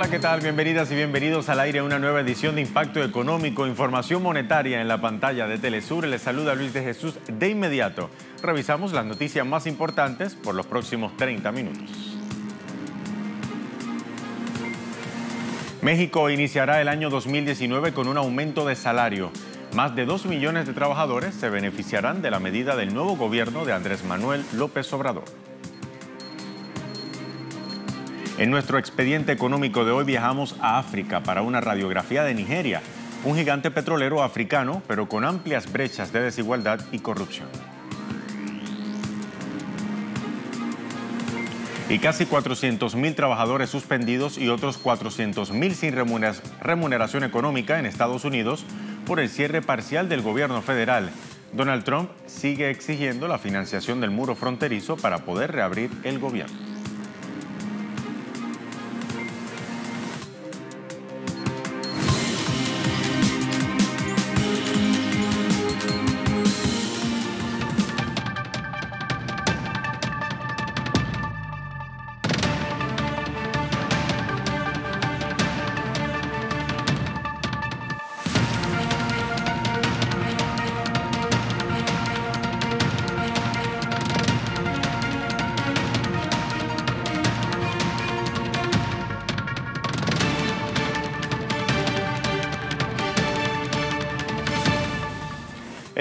Hola, ¿qué tal? Bienvenidas y bienvenidos al aire a una nueva edición de Impacto Económico, Información Monetaria en la pantalla de Telesur. Les saluda Luis de Jesús. De inmediato, revisamos las noticias más importantes por los próximos 30 minutos. México iniciará el año 2019 con un aumento de salario. Más de 2 millones de trabajadores se beneficiarán de la medida del nuevo gobierno de Andrés Manuel López Obrador. En nuestro expediente económico de hoy viajamos a África para una radiografía de Nigeria, un gigante petrolero africano, pero con amplias brechas de desigualdad y corrupción. Y casi 400.000 trabajadores suspendidos y otros 400.000 sin remuneración económica en Estados Unidos por el cierre parcial del gobierno federal. Donald Trump sigue exigiendo la financiación del muro fronterizo para poder reabrir el gobierno.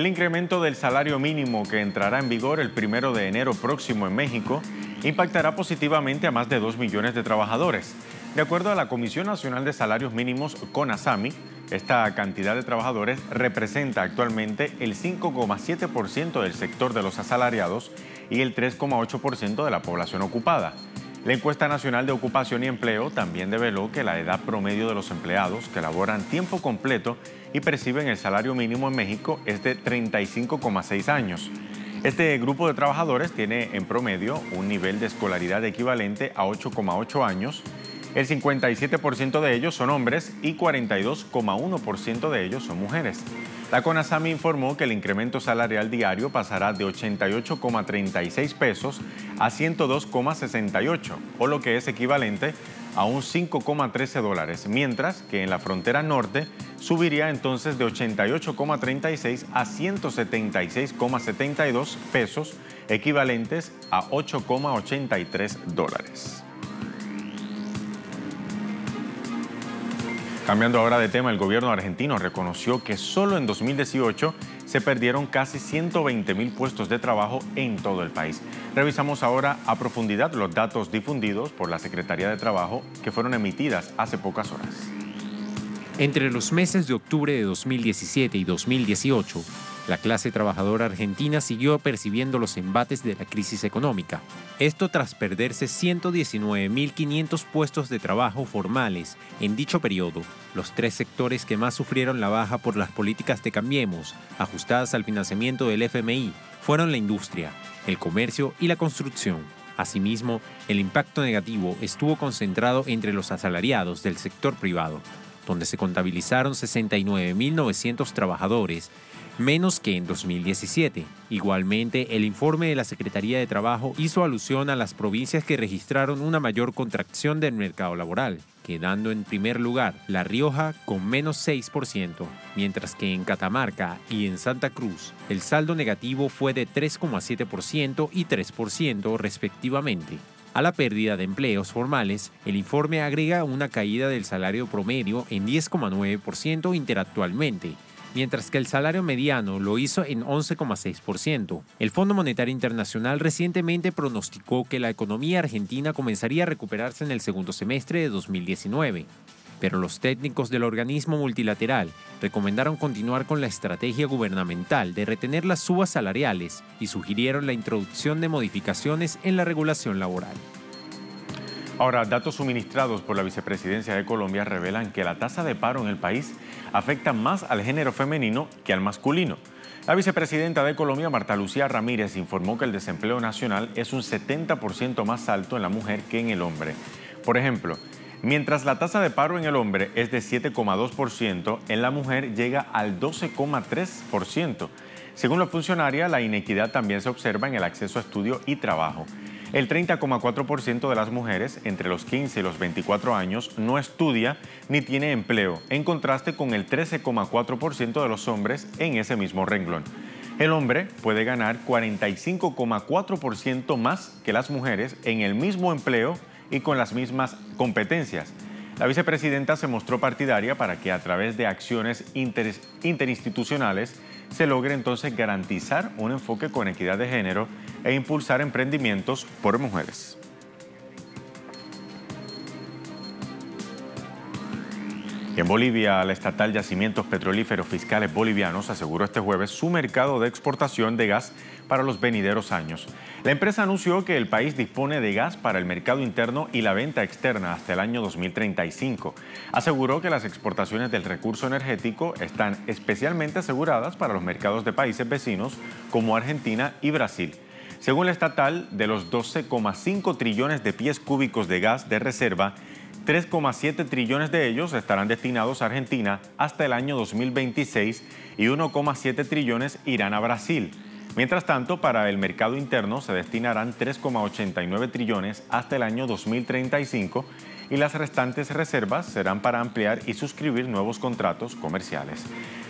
El incremento del salario mínimo que entrará en vigor el 1 de enero próximo en México impactará positivamente a más de 2 millones de trabajadores. De acuerdo a la Comisión Nacional de Salarios Mínimos, CONASAMI, esta cantidad de trabajadores representa actualmente el 5,7% del sector de los asalariados y el 3,8% de la población ocupada. La encuesta nacional de ocupación y empleo también develó que la edad promedio de los empleados que laboran tiempo completo y perciben el salario mínimo en México es de 35,6 años. Este grupo de trabajadores tiene en promedio un nivel de escolaridad equivalente a 8,8 años. El 57% de ellos son hombres y 42,1% de ellos son mujeres. La CONASAMI informó que el incremento salarial diario pasará de 88,36 pesos a 102,68, o lo que es equivalente a un 5,13 dólares, mientras que en la frontera norte subiría entonces de 88,36 a 176,72 pesos, equivalentes a 8,83 dólares. Cambiando ahora de tema, el gobierno argentino reconoció que solo en 2018 se perdieron casi 120.000 puestos de trabajo en todo el país. Revisamos ahora a profundidad los datos difundidos por la Secretaría de Trabajo que fueron emitidas hace pocas horas. Entre los meses de octubre de 2017 y 2018, la clase trabajadora argentina siguió percibiendo los embates de la crisis económica. Esto tras perderse 119.500 puestos de trabajo formales en dicho periodo. Los tres sectores que más sufrieron la baja por las políticas de Cambiemos, ajustadas al financiamiento del FMI, fueron la industria, el comercio y la construcción. Asimismo, el impacto negativo estuvo concentrado entre los asalariados del sector privado, donde se contabilizaron 69.900 trabajadores, menos que en 2017. Igualmente, el informe de la Secretaría de Trabajo hizo alusión a las provincias que registraron una mayor contracción del mercado laboral, quedando en primer lugar La Rioja con menos 6%, mientras que en Catamarca y en Santa Cruz el saldo negativo fue de 3,7% y 3% respectivamente. A la pérdida de empleos formales, el informe agrega una caída del salario promedio en 10,9% interactualmente, mientras que el salario mediano lo hizo en 11,6%. El Fondo Monetario Internacional recientemente pronosticó que la economía argentina comenzaría a recuperarse en el segundo semestre de 2019, pero los técnicos del organismo multilateral recomendaron continuar con la estrategia gubernamental de retener las subas salariales y sugirieron la introducción de modificaciones en la regulación laboral. Ahora, datos suministrados por la Vicepresidencia de Colombia revelan que la tasa de paro en el país afecta más al género femenino que al masculino. La vicepresidenta de Colombia, Marta Lucía Ramírez, informó que el desempleo nacional es un 70% más alto en la mujer que en el hombre. Por ejemplo, mientras la tasa de paro en el hombre es de 7,2%, en la mujer llega al 12,3%. Según la funcionaria, la inequidad también se observa en el acceso a estudio y trabajo. El 30,4% de las mujeres entre los 15 y los 24 años no estudia ni tiene empleo, en contraste con el 13,4% de los hombres en ese mismo renglón. El hombre puede ganar 45,4% más que las mujeres en el mismo empleo y con las mismas competencias. La vicepresidenta se mostró partidaria para que a través de acciones interinstitucionales se logre entonces garantizar un enfoque con equidad de género e impulsar emprendimientos por mujeres. En Bolivia, la estatal Yacimientos Petrolíferos Fiscales Bolivianos aseguró este jueves su mercado de exportación de gas para los venideros años. La empresa anunció que el país dispone de gas para el mercado interno y la venta externa hasta el año 2035. Aseguró que las exportaciones del recurso energético están especialmente aseguradas para los mercados de países vecinos como Argentina y Brasil. Según la estatal, de los 12,5 trillones de pies cúbicos de gas de reserva, 3,7 trillones de ellos estarán destinados a Argentina hasta el año 2026 y 1,7 trillones irán a Brasil. Mientras tanto, para el mercado interno se destinarán 3,89 trillones hasta el año 2035 y las restantes reservas serán para ampliar y suscribir nuevos contratos comerciales.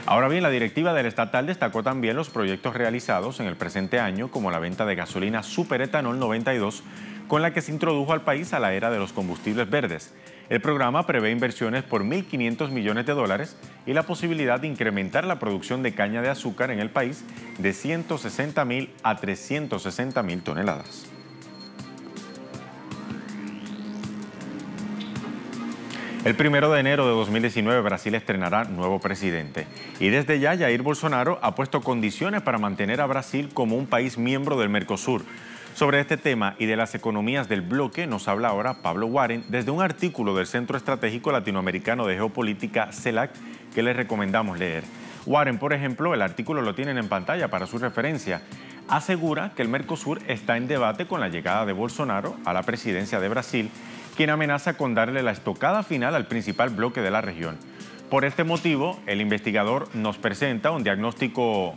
Ahora bien, la directiva del estatal destacó también los proyectos realizados en el presente año, como la venta de gasolina Superetanol 92, con la que se introdujo al país a la era de los combustibles verdes. El programa prevé inversiones por 1.500 millones de dólares y la posibilidad de incrementar la producción de caña de azúcar en el país de 160.000 a 360.000 toneladas. El 1 de enero de 2019 Brasil estrenará nuevo presidente y desde ya Jair Bolsonaro ha puesto condiciones para mantener a Brasil como un país miembro del Mercosur. Sobre este tema y de las economías del bloque nos habla ahora Pablo Warren desde un artículo del Centro Estratégico Latinoamericano de Geopolítica, CELAC, que les recomendamos leer. Warren, por ejemplo, el artículo lo tienen en pantalla para su referencia, asegura que el Mercosur está en debate con la llegada de Bolsonaro a la presidencia de Brasil, quien amenaza con darle la estocada final al principal bloque de la región. Por este motivo, el investigador nos presenta un diagnóstico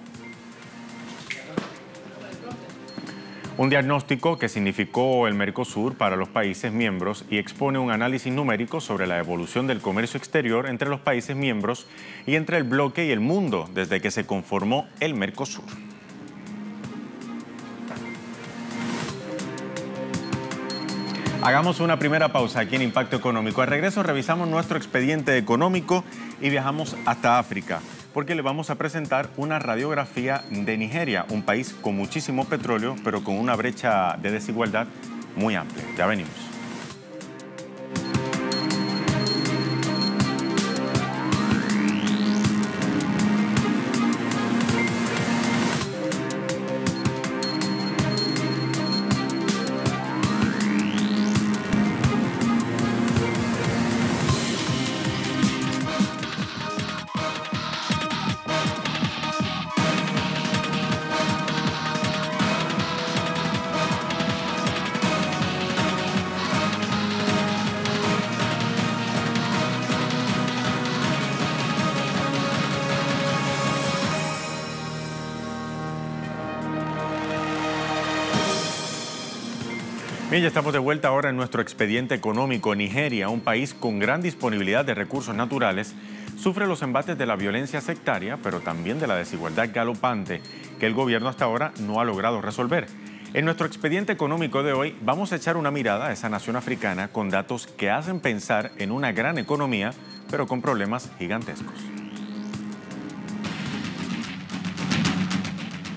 que significó el Mercosur para los países miembros y expone un análisis numérico sobre la evolución del comercio exterior entre los países miembros y entre el bloque y el mundo desde que se conformó el Mercosur. Hagamos una primera pausa aquí en Impacto Económico. Al regreso revisamos nuestro expediente económico y viajamos hasta África, porque le vamos a presentar una radiografía de Nigeria, un país con muchísimo petróleo, pero con una brecha de desigualdad muy amplia. Ya venimos. Bien, ya estamos de vuelta ahora en nuestro expediente económico. Nigeria, un país con gran disponibilidad de recursos naturales, sufre los embates de la violencia sectaria, pero también de la desigualdad galopante que el gobierno hasta ahora no ha logrado resolver. En nuestro expediente económico de hoy vamos a echar una mirada a esa nación africana con datos que hacen pensar en una gran economía, pero con problemas gigantescos.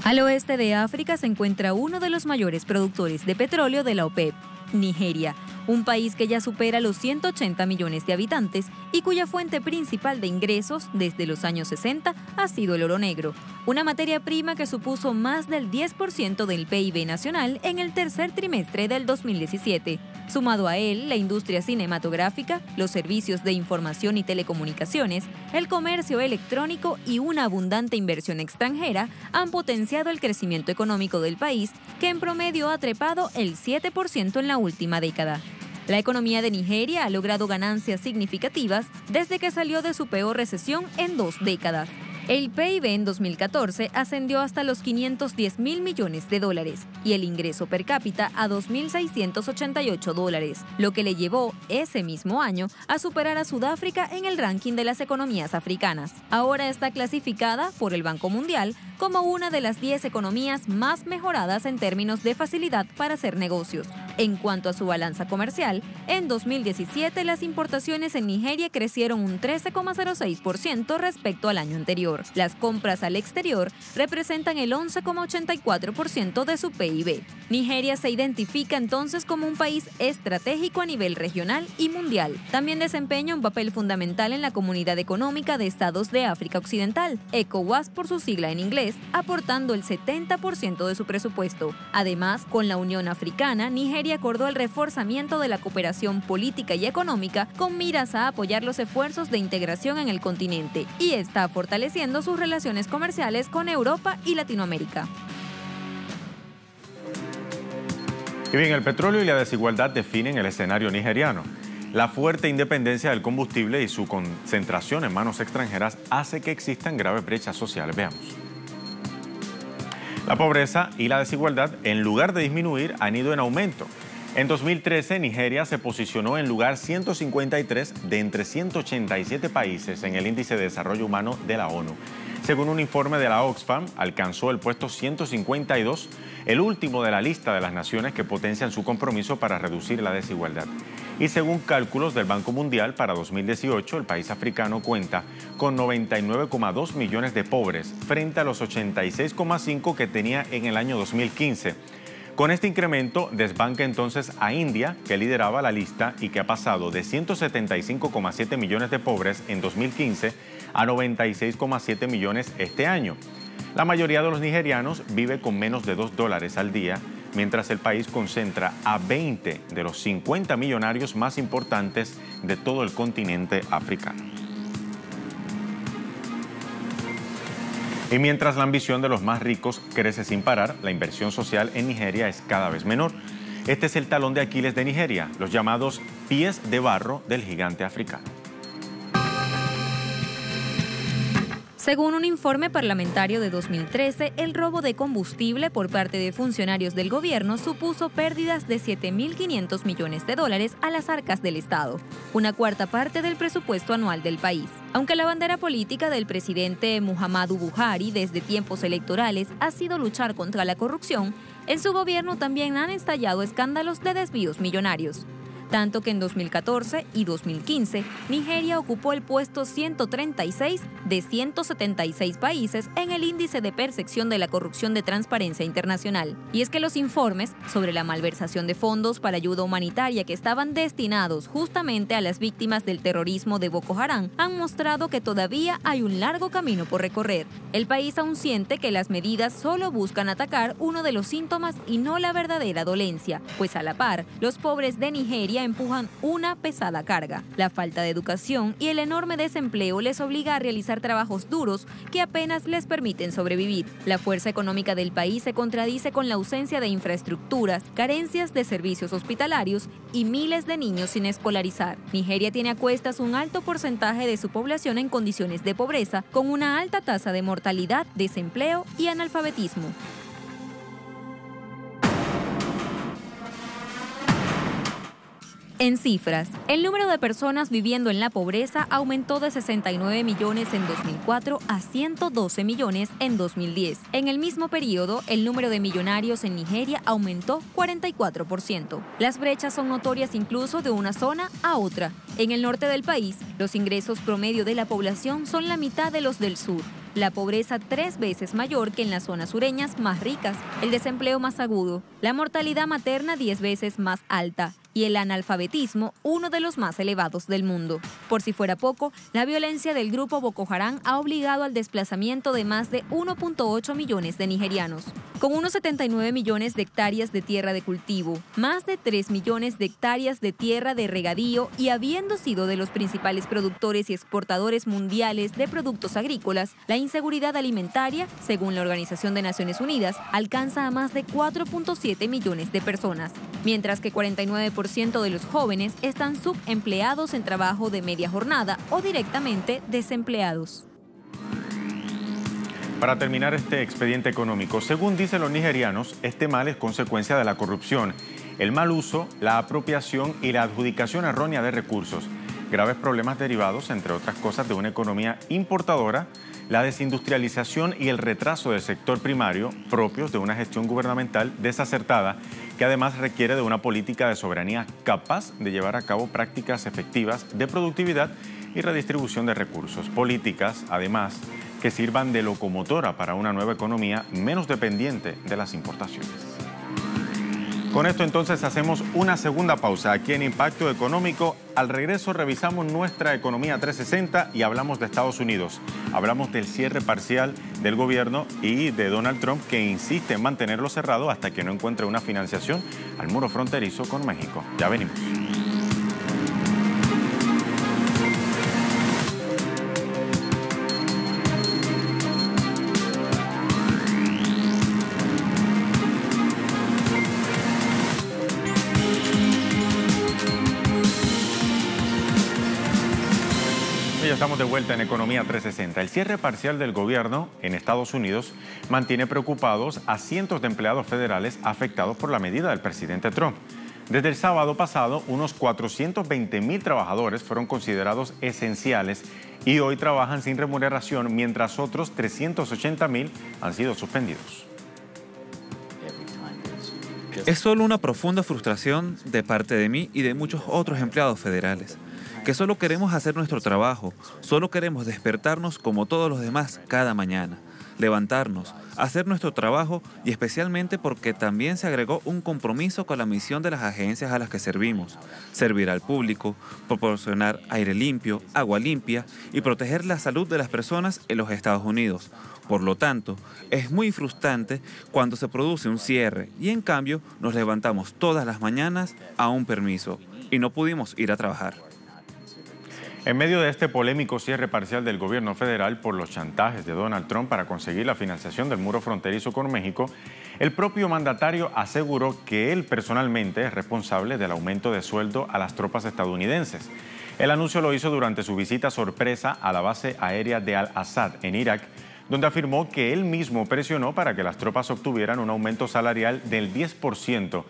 Al oeste de África se encuentra uno de los mayores productores de petróleo de la OPEP, Nigeria, un país que ya supera los 180 millones de habitantes y cuya fuente principal de ingresos desde los años 60 ha sido el oro negro, una materia prima que supuso más del 10% del PIB nacional en el tercer trimestre del 2017. Sumado a él, la industria cinematográfica, los servicios de información y telecomunicaciones, el comercio electrónico y una abundante inversión extranjera han potenciado el crecimiento económico del país, que en promedio ha trepado el 7% en la última década. La economía de Nigeria ha logrado ganancias significativas desde que salió de su peor recesión en 2 décadas. El PIB en 2014 ascendió hasta los 510 mil millones de dólares y el ingreso per cápita a 2.688 dólares, lo que le llevó ese mismo año a superar a Sudáfrica en el ranking de las economías africanas. Ahora está clasificada por el Banco Mundial como una de las 10 economías más mejoradas en términos de facilidad para hacer negocios. En cuanto a su balanza comercial, en 2017 las importaciones en Nigeria crecieron un 13,06% respecto al año anterior. Las compras al exterior representan el 11,84% de su PIB. Nigeria se identifica entonces como un país estratégico a nivel regional y mundial. También desempeña un papel fundamental en la Comunidad Económica de Estados de África Occidental, ECOWAS por su sigla en inglés, aportando el 70% de su presupuesto. Además, con la Unión Africana, Nigeria acordó el reforzamiento de la cooperación política y económica con miras a apoyar los esfuerzos de integración en el continente y está fortaleciendo sus relaciones comerciales con Europa y Latinoamérica. Y bien, el petróleo y la desigualdad definen el escenario nigeriano. La fuerte independencia del combustible y su concentración en manos extranjeras hace que existan graves brechas sociales. Veamos. La pobreza y la desigualdad, en lugar de disminuir, han ido en aumento. En 2013, Nigeria se posicionó en lugar 153 de entre 187 países en el Índice de Desarrollo Humano de la ONU. Según un informe de la Oxfam, alcanzó el puesto 152, el último de la lista de las naciones que potencian su compromiso para reducir la desigualdad. Y según cálculos del Banco Mundial, para 2018, el país africano cuenta con 99,2 millones de pobres, frente a los 86,5 que tenía en el año 2015. Con este incremento, desbanca entonces a India, que lideraba la lista y que ha pasado de 175,7 millones de pobres en 2015 a 96,7 millones este año. La mayoría de los nigerianos vive con menos de $2 al día, mientras el país concentra a 20 de los 50 millonarios más importantes de todo el continente africano. Y mientras la ambición de los más ricos crece sin parar, la inversión social en Nigeria es cada vez menor. Este es el talón de Aquiles de Nigeria, los llamados pies de barro del gigante africano. Según un informe parlamentario de 2013, el robo de combustible por parte de funcionarios del gobierno supuso pérdidas de 7.500 millones de dólares a las arcas del Estado, una cuarta parte del presupuesto anual del país. Aunque la bandera política del presidente Muhammadu Buhari desde tiempos electorales ha sido luchar contra la corrupción, en su gobierno también han estallado escándalos de desvíos millonarios. Tanto que en 2014 y 2015, Nigeria ocupó el puesto 136 de 176 países en el índice de percepción de la corrupción de Transparencia Internacional. Y es que los informes sobre la malversación de fondos para ayuda humanitaria que estaban destinados justamente a las víctimas del terrorismo de Boko Haram han mostrado que todavía hay un largo camino por recorrer. El país aún siente que las medidas solo buscan atacar uno de los síntomas y no la verdadera dolencia, pues a la par, los pobres de Nigeria empujan una pesada carga. La falta de educación y el enorme desempleo les obliga a realizar trabajos duros que apenas les permiten sobrevivir. La fuerza económica del país se contradice con la ausencia de infraestructuras, carencias de servicios hospitalarios y miles de niños sin escolarizar. Nigeria tiene a cuestas un alto porcentaje de su población en condiciones de pobreza, con una alta tasa de mortalidad, desempleo y analfabetismo. En cifras, el número de personas viviendo en la pobreza aumentó de 69 millones en 2004 a 112 millones en 2010. En el mismo periodo, el número de millonarios en Nigeria aumentó 44%. Las brechas son notorias incluso de una zona a otra. En el norte del país, los ingresos promedio de la población son la mitad de los del sur. La pobreza 3 veces mayor que en las zonas sureñas más ricas, el desempleo más agudo, la mortalidad materna 10 veces más alta y el analfabetismo uno de los más elevados del mundo. Por si fuera poco, la violencia del grupo Boko Haram ha obligado al desplazamiento de más de 1.8 millones de nigerianos. Con unos 79 millones de hectáreas de tierra de cultivo, más de 3 millones de hectáreas de tierra de regadío y habiendo sido de los principales productores y exportadores mundiales de productos agrícolas, la inseguridad alimentaria, según la Organización de Naciones Unidas, alcanza a más de 4.7 millones de personas, mientras que 49% de los jóvenes están subempleados en trabajo de media jornada o directamente desempleados. Para terminar este expediente económico, según dicen los nigerianos, este mal es consecuencia de la corrupción, el mal uso, la apropiación y la adjudicación errónea de recursos, graves problemas derivados, entre otras cosas, de una economía importadora, la desindustrialización y el retraso del sector primario, propios de una gestión gubernamental desacertada, que además requiere de una política de soberanía capaz de llevar a cabo prácticas efectivas de productividad y redistribución de recursos. Políticas, además, que sirvan de locomotora para una nueva economía menos dependiente de las importaciones. Con esto entonces hacemos una segunda pausa aquí en Impacto Económico. Al regreso revisamos nuestra economía 360 y hablamos de Estados Unidos. Hablamos del cierre parcial del gobierno y de Donald Trump, que insiste en mantenerlo cerrado hasta que no encuentre una financiación al muro fronterizo con México. Ya venimos. Ya estamos de vuelta en Economía 360. El cierre parcial del gobierno en Estados Unidos mantiene preocupados a cientos de empleados federales afectados por la medida del presidente Trump. Desde el sábado pasado, unos 420,000 trabajadores fueron considerados esenciales y hoy trabajan sin remuneración, mientras otros 380,000 han sido suspendidos. Es solo una profunda frustración de parte de mí y de muchos otros empleados federales, que solo queremos hacer nuestro trabajo, solo queremos despertarnos como todos los demás cada mañana, levantarnos, hacer nuestro trabajo y especialmente porque también se agregó un compromiso con la misión de las agencias a las que servimos, servir al público, proporcionar aire limpio, agua limpia y proteger la salud de las personas en los Estados Unidos. Por lo tanto, es muy frustrante cuando se produce un cierre y en cambio nos levantamos todas las mañanas a un permiso y no pudimos ir a trabajar. En medio de este polémico cierre parcial del gobierno federal por los chantajes de Donald Trump para conseguir la financiación del muro fronterizo con México, el propio mandatario aseguró que él personalmente es responsable del aumento de sueldo a las tropas estadounidenses. El anuncio lo hizo durante su visita sorpresa a la base aérea de Al-Assad en Irak, donde afirmó que él mismo presionó para que las tropas obtuvieran un aumento salarial del 10%,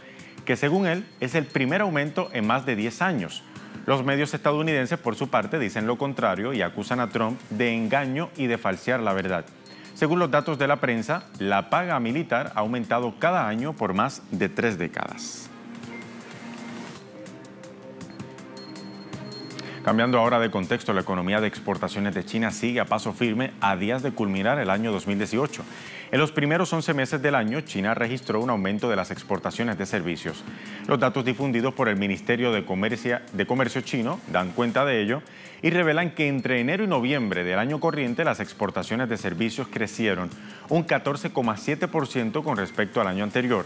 que según él es el primer aumento en más de 10 años. Los medios estadounidenses, por su parte, dicen lo contrario y acusan a Trump de engaño y de falsear la verdad. Según los datos de la prensa, la paga militar ha aumentado cada año por más de 3 décadas. Cambiando ahora de contexto, la economía de exportaciones de China sigue a paso firme a días de culminar el año 2018. En los primeros 11 meses del año, China registró un aumento de las exportaciones de servicios. Los datos difundidos por el Ministerio de Comercio chino dan cuenta de ello y revelan que entre enero y noviembre del año corriente las exportaciones de servicios crecieron un 14,7% con respecto al año anterior.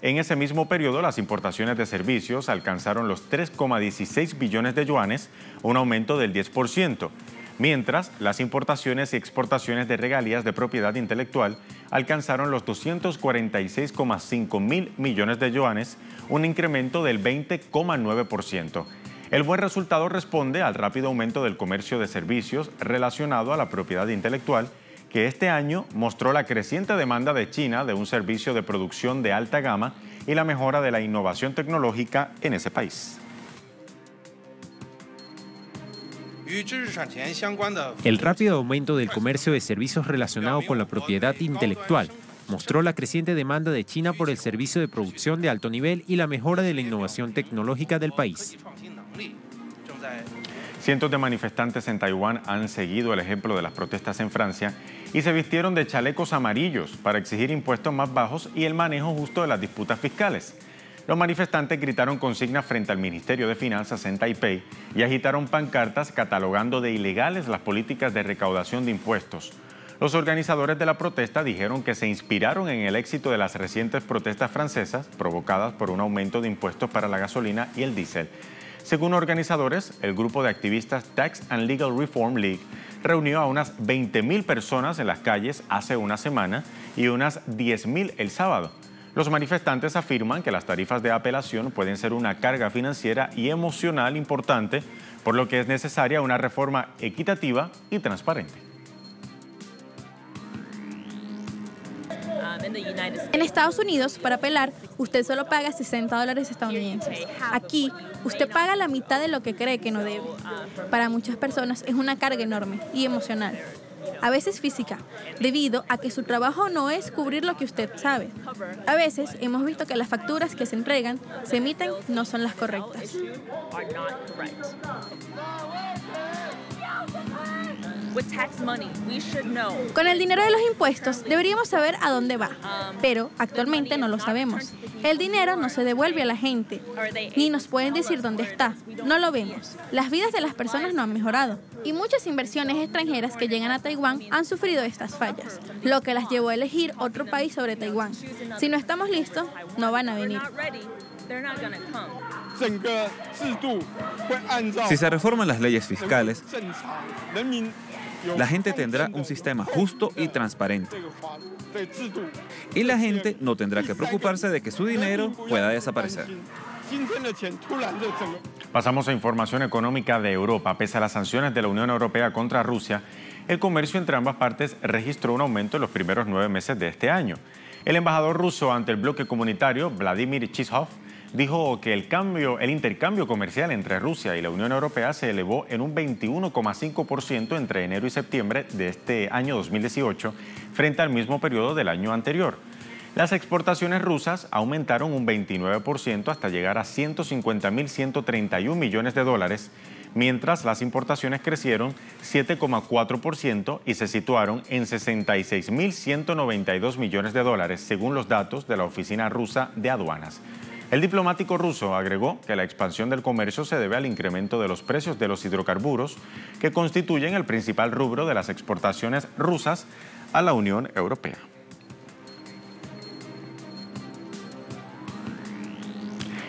En ese mismo periodo, las importaciones de servicios alcanzaron los 3,16 billones de yuanes, un aumento del 10%, mientras las importaciones y exportaciones de regalías de propiedad intelectual alcanzaron los 246,5 mil millones de yuanes, un incremento del 20,9%. El buen resultado responde al rápido aumento del comercio de servicios relacionado a la propiedad intelectual, que este año mostró la creciente demanda de China de un servicio de producción de alta gama y la mejora de la innovación tecnológica en ese país. El rápido aumento del comercio de servicios relacionado con la propiedad intelectual mostró la creciente demanda de China por el servicio de producción de alto nivel y la mejora de la innovación tecnológica del país. Cientos de manifestantes en Taiwán han seguido el ejemplo de las protestas en Francia y se vistieron de chalecos amarillos para exigir impuestos más bajos y el manejo justo de las disputas fiscales. Los manifestantes gritaron consignas frente al Ministerio de Finanzas en Taipei y agitaron pancartas catalogando de ilegales las políticas de recaudación de impuestos. Los organizadores de la protesta dijeron que se inspiraron en el éxito de las recientes protestas francesas provocadas por un aumento de impuestos para la gasolina y el diésel. Según organizadores, el grupo de activistas Tax and Legal Reform League reunió a unas 20,000 personas en las calles hace una semana y unas 10,000 el sábado. Los manifestantes afirman que las tarifas de apelación pueden ser una carga financiera y emocional importante, por lo que es necesaria una reforma equitativa y transparente. En Estados Unidos, para apelar, usted solo paga $60 estadounidenses. Aquí, usted paga la mitad de lo que cree que no debe. Para muchas personas es una carga enorme y emocional, a veces física, debido a que su trabajo no es cubrir lo que usted sabe. A veces hemos visto que las facturas que se entregan, se emiten, no son las correctas. Con el dinero de los impuestos deberíamos saber a dónde va, pero actualmente no lo sabemos. El dinero no se devuelve a la gente, ni nos pueden decir dónde está. No lo vemos. Las vidas de las personas no han mejorado y muchas inversiones extranjeras que llegan a Taiwán han sufrido estas fallas, lo que las llevó a elegir otro país sobre Taiwán. Si no estamos listos, no van a venir. Si se reforman las leyes fiscales, la gente tendrá un sistema justo y transparente. Y la gente no tendrá que preocuparse de que su dinero pueda desaparecer. Pasamos a información económica de Europa. Pese a las sanciones de la Unión Europea contra Rusia, el comercio entre ambas partes registró un aumento en los primeros 9 meses de este año. El embajador ruso ante el bloque comunitario, Vladimir Chizhov, dijo que el intercambio comercial entre Rusia y la Unión Europea se elevó en un 21,5% entre enero y septiembre de este año 2018 frente al mismo periodo del año anterior. Las exportaciones rusas aumentaron un 29% hasta llegar a 150.131 millones de dólares, mientras las importaciones crecieron 7,4% y se situaron en 66.192 millones de dólares, según los datos de la Oficina Rusa de Aduanas. El diplomático ruso agregó que la expansión del comercio se debe al incremento de los precios de los hidrocarburos, que constituyen el principal rubro de las exportaciones rusas a la Unión Europea.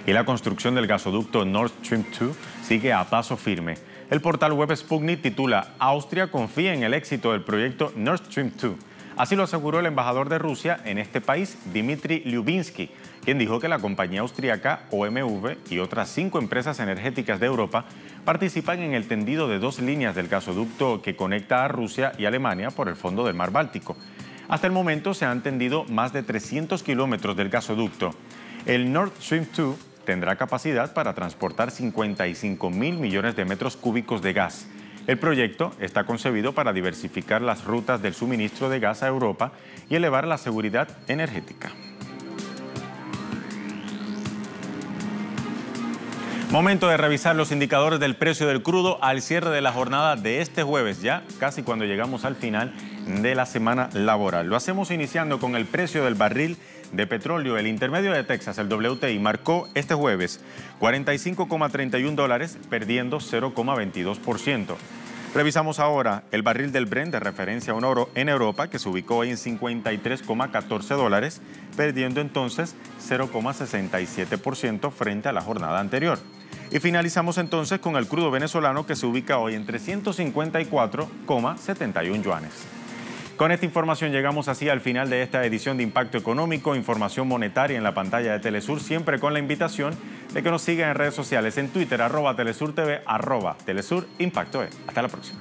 Y la construcción del gasoducto Nord Stream 2 sigue a paso firme. El portal web Sputnik titula "Austria confía en el éxito del proyecto Nord Stream 2". Así lo aseguró el embajador de Rusia en este país, Dmitry Lyubinsky, quien dijo que la compañía austríaca OMV y otras 5 empresas energéticas de Europa participan en el tendido de 2 líneas del gasoducto que conecta a Rusia y Alemania por el fondo del mar Báltico. Hasta el momento se han tendido más de 300 kilómetros del gasoducto. El Nord Stream 2 tendrá capacidad para transportar 55.000 millones de metros cúbicos de gas. El proyecto está concebido para diversificar las rutas del suministro de gas a Europa y elevar la seguridad energética. Momento de revisar los indicadores del precio del crudo al cierre de la jornada de este jueves, ya casi cuando llegamos al final de la semana laboral. Lo hacemos iniciando con el precio del barril de petróleo. El intermedio de Texas, el WTI, marcó este jueves $45,31, perdiendo 0,22%. Revisamos ahora el barril del Brent de referencia a un oro en Europa, que se ubicó hoy en $53,14, perdiendo entonces 0,67% frente a la jornada anterior. Y finalizamos entonces con el crudo venezolano, que se ubica hoy en 354,71 yuanes. Con esta información llegamos así al final de esta edición de Impacto Económico, información monetaria en la pantalla de Telesur, siempre con la invitación de que nos sigan en redes sociales, en Twitter, @TelesurTV, @TelesurImpactoE. Hasta la próxima.